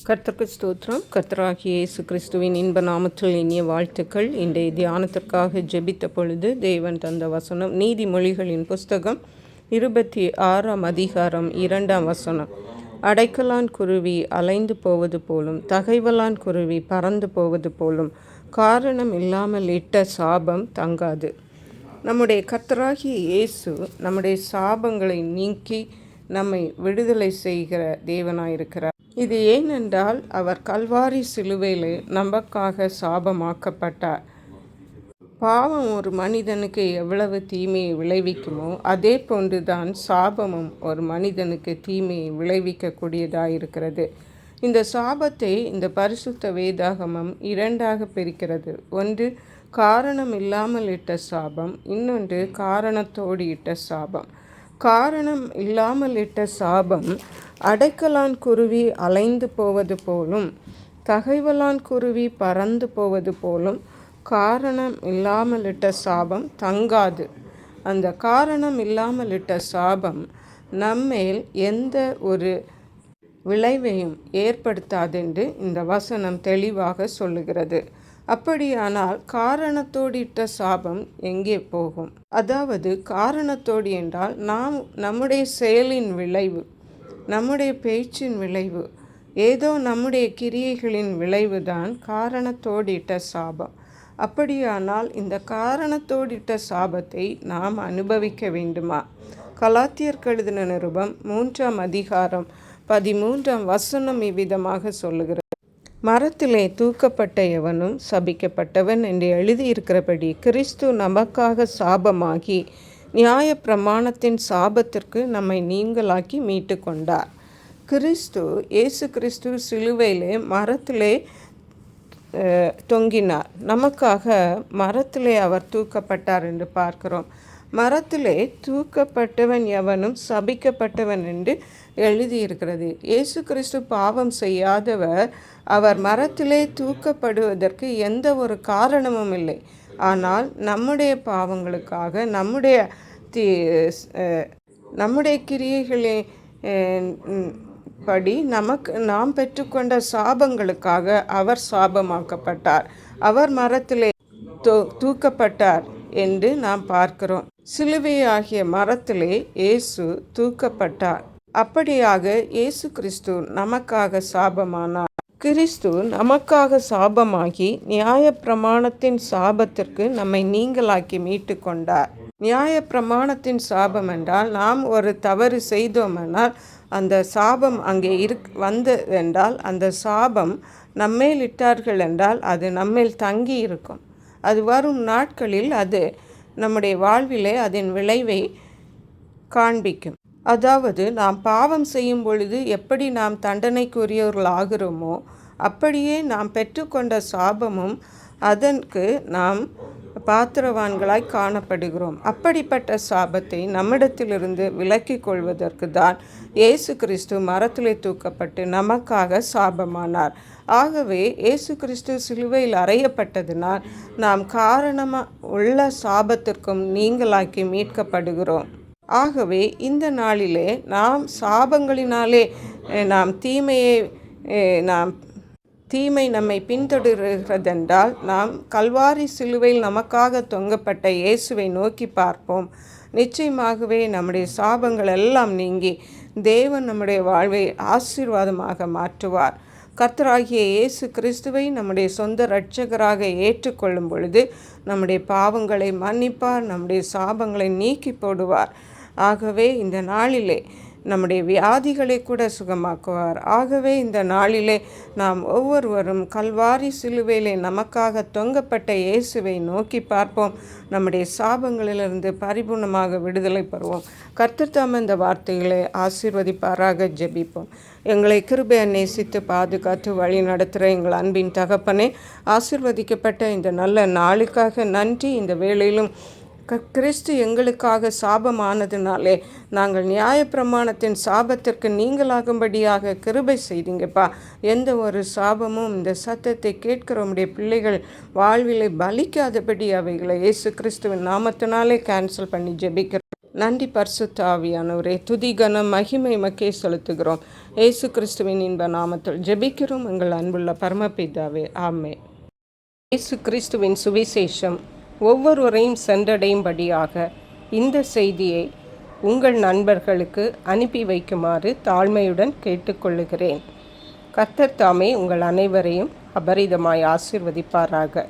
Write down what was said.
கர்த்தருக்கு ஸ்தோத்திரம். கர்த்தராகிய இயேசு கிறிஸ்துவின் இன்ப நாமத்தில் இனிய வாழ்த்துக்கள். இன்றைய தியானத்திற்காக ஜெபித்த பொழுது தேவன் தந்த வசனம் நீதிமொழிகளின் புஸ்தகம் 26ஆம் அதிகாரம் 2ஆம் வசனம். அடைக்கலான் குருவி அலைந்து போவது போலும், தகைவலான் குருவி பறந்து போவது போலும், காரணம் இல்லாமல் இட்ட சாபம் தங்காது. நம்முடைய கர்த்தராகிய இயேசு நம்முடைய சாபங்களை நீக்கி நம்மை விடுதலை செய்கிற தேவனாயிருக்கிறார். இது ஏனென்றால் அவர் கல்வாரி சிலுவையில் நமக்காக சாபமாக்கப்பட்டார். பாவம் ஒரு மனிதனுக்கு எவ்வளவு தீமையை விளைவிக்குமோ அதே போன்றுதான் சாபமும் ஒரு மனிதனுக்கு தீமையை விளைவிக்கக்கூடியதாக இருக்கிறது. இந்த சாபத்தை இந்த பரிசுத்த வேதாகமம் இரண்டாக பிரிக்கிறது. ஒன்று காரணம் இல்லாமல் இட்ட சாபம், இன்னொன்று காரணத்தோடு இட்ட சாபம். காரணம் இல்லாமல் இட்ட சாபம் அடைக்கலான் குருவி அலைந்து போவது போலும், தகைவலான் குருவி பறந்து போவது போலும், காரணம் இல்லாமல் இட்ட சாபம் தங்காது. அந்த காரணம் இல்லாமல் இட்ட சாபம் நம்மேல் எந்த ஒரு விளைவையும் ஏற்படுத்தாதென்று இந்த வசனம் தெளிவாக சொல்லுகிறது. அப்படியானால் காரணத்தோடு இட்ட சாபம் எங்கே போகும்? அதாவது காரணத்தோடு என்றால் நம்முடைய செயலின் விளைவு, நம்முடைய பேச்சின் விளைவு, ஏதோ நம்முடைய கிரியைகளின் விளைவு தான் காரணத்தோடு இட்ட சாபம். அப்படியானால் இந்த காரணத்தோடிட்ட சாபத்தை நாம் அனுபவிக்க வேண்டுமா? கலாத்தியர் எழுதின நிருபம் 3ஆம் அதிகாரம் 13ஆம் வசனம் இவ்விதமாக சொல்லுகிறது. மரத்திலே தூக்கப்பட்ட எவனும் சபிக்கப்பட்டவன் என்று எழுதியிருக்கிறபடி கிறிஸ்து நமக்காக சாபமாகி நியாய பிரமாணத்தின் சாபத்திற்கு நம்மை நீங்களாக்கி மீட்டு கொண்டார். இயேசு கிறிஸ்து சிலுவையிலே மரத்திலே தொங்கினார். நமக்காக மரத்திலே அவர் தூக்கப்பட்டார் என்று பார்க்கிறோம். மரத்திலே தூக்கப்பட்டவன் எவனும் சபிக்கப்பட்டவன் என்று எழுதியிருக்கிறது. இயேசு கிறிஸ்து பாவம் செய்யாதவர். அவர் மரத்திலே தூக்கப்படுவதற்கு எந்த ஒரு காரணமும் இல்லை. ஆனால் நம்முடைய பாவங்களுக்காக, நம்முடைய கிரியைகளே படி நாம் பெற்றுக்கொண்ட சாபங்களுக்காக அவர் சாபமாக்கப்பட்டார். அவர் மரத்திலே தூக்கப்பட்டார் என்று நாம் பார்க்கிறோம். சிலுவையாகிய மரத்திலே இயேசு தூக்கப்பட்டார். அப்படியாக இயேசு கிறிஸ்து நமக்காக சாபமானார். கிறிஸ்து நமக்காக சாபமாகி நியாய பிரமாணத்தின் சாபத்திற்கு நம்மை நீங்களாக்கி மீட்டு கொண்டார். நியாய பிரமாணத்தின் சாபம் என்றால் நாம் ஒரு தவறு செய்தோமென்றால் அந்த சாபம் அங்கே வந்ததென்றால் அந்த சாபம் நம்மேல் இட்டார்கள் என்றால் அது நம்மேல் தங்கி இருக்கும். அது வரும் நாட்களில் அது நம்முடைய வாழ்விலே அதன் விளைவை காண்பிக்கும். அதாவது நாம் பாவம் செய்யும் பொழுது எப்படி நாம் தண்டனைக்குரியவர்கள் ஆகிறோமோ அப்படியே நாம் பெற்றுக்கொண்ட சாபமும் அதற்கு நாம் பாத்திரவான்களாய் காணப்படுகிறோம். அப்படிப்பட்ட சாபத்தை நம்மிடத்திலிருந்து விலக்கி கொள்வதற்கு தான் இயேசு கிறிஸ்து மரத்திலே தூக்கப்பட்டு நமக்காக சாபமானார். ஆகவே இயேசு கிறிஸ்து சிலுவையில் அறையப்பட்டதினால் நாம் காரணமாக உள்ள சாபத்திற்கும் நீங்களாக்கி மீட்கப்படுகிறோம். ஆகவே இந்த நாளிலே நாம் சாபங்களினாலே தீமை நம்மை பின்தொடர்கிறதென்றால் நாம் கல்வாரி சிலுவையில் நமக்காக தொங்கப்பட்ட இயேசுவை நோக்கி பார்ப்போம். நிச்சயமாகவே நம்முடைய சாபங்கள் எல்லாம் நீங்கி தேவன் நம்முடைய வாழ்வை ஆசீர்வாதமாக மாற்றுவார். கர்த்தராகிய இயேசு கிறிஸ்துவை நம்முடைய சொந்த இரட்சகராக ஏற்றுக்கொள்ளும் பொழுது நம்முடைய பாவங்களை மன்னிப்பார், நம்முடைய சாபங்களை நீக்கி போடுவார். ஆகவே இந்த நாளிலே நம்முடைய வியாதிகளை கூட சுகமாக்குவார். ஆகவே இந்த நாளிலே நாம் ஒவ்வொருவரும் கல்வாரி சிலுவையிலே நமக்காக தொங்கப்பட்ட இயேசுவை நோக்கி பார்ப்போம். நம்முடைய சாபங்களிலிருந்து பரிபூர்ணமாக விடுதலை பெறுவோம். கர்த்தர் தாம் இந்த வார்த்தைகளை ஆசீர்வதிப்பாராக. ஜெபிப்போம். எங்களை கிருபையை நேசித்து பாதுகாத்து வழி நடத்துகிற எங்கள் அன்பின் தகப்பனே, ஆசீர்வதிக்கப்பட்ட இந்த நல்ல நாளுக்காக நன்றி. இந்த வேளையிலும் கிறிஸ்து எங்களுக்காக சாபமானதுனாலே நாங்கள் நியாயப்பிரமாணத்தின் சாபத்திற்கு நீங்களாகும்படியாக கிருபை செய்தீங்கப்பா. எந்த ஒரு சாபமும் இந்த சத்தத்தை கேட்கிற உம்முடைய பிள்ளைகள் வாழ்விலை பலிக்காதபடி அவைகளை இயேசு கிறிஸ்துவின் நாமத்தினாலே கேன்சல் பண்ணி ஜெபிக்கிறோம். நன்றி பரிசுத்த ஆவியானவரே, துதி கனம் மகிமை மக்கே செலுத்துகிறோம். இயேசு கிறிஸ்துவின் இன்ப நாமத்தில் ஜெபிக்கிறோம் எங்கள் அன்புள்ள பரமபிதாவே, ஆமே. இயேசு கிறிஸ்துவின் சுவிசேஷம் ஒவ்வொருவரையும் சென்றடையும்படியாக இந்த செய்தியை உங்கள் நண்பர்களுக்கு அனுப்பி வைக்குமாறு தாழ்மையுடன் கேட்டுக்கொள்ளுகிறேன். கர்த்தர் தாமே உங்கள் அனைவரையும் அபரிதமாய் ஆசீர்வதிப்பாராக.